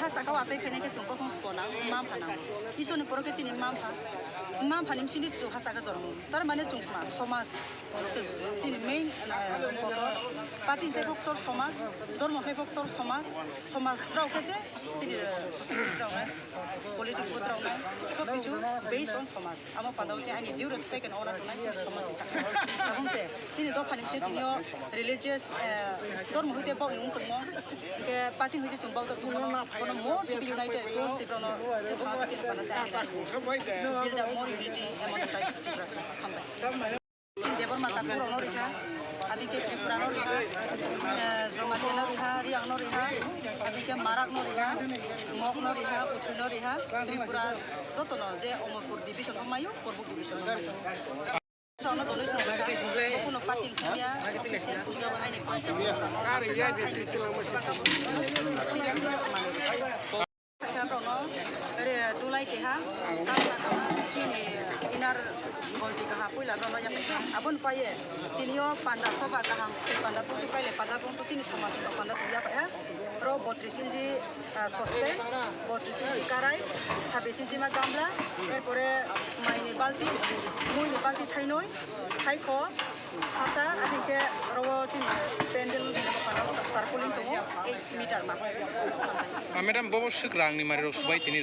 sakau atai khene ke chungko khong spona mam phana isoni poro ke chini mam phanim sini chu hasa ka jormo tar mane chungma সমাজ chini main kotor pati se faktor সমাজ ধর্ম se faktor সমাজ trau ke se chini society trau politics trau na sob kichu based on সমাজ amo pandau che ani due respect and honor to na সমাজ isa abong se chini do phanim se chini religious ধর্ম হইতে পাও নুন তmo ke pati hoi chung bau ta tu kono more to be united close to prono je thang tin pana cha build up more unity among the tribes chin devor mata puro no riha abi ke purano riha jomatena riha riang no riha abi ke marak no riha mok no riha uchul no riha tripura joto no je omorpur division mayu korbuk division sono dolis no kuno patin dia official punya ini prono tulai keha tala kama sini inar golji kaha puila prono ya abun paye tinio panda soba kaha panda putu paile pada puntu tini sama panda tuya pa ya pro 32 inci sospe 32 inci karai 26 inci ma gamla এরপরে মাইনি বালতি মুইনি বালতি থাইনই থাইখো হাতা আদিকে রও চিনি pandal তারপলিং দङ 8 metre मा madam ববসুক রাংনি মারি রসবাই তিনি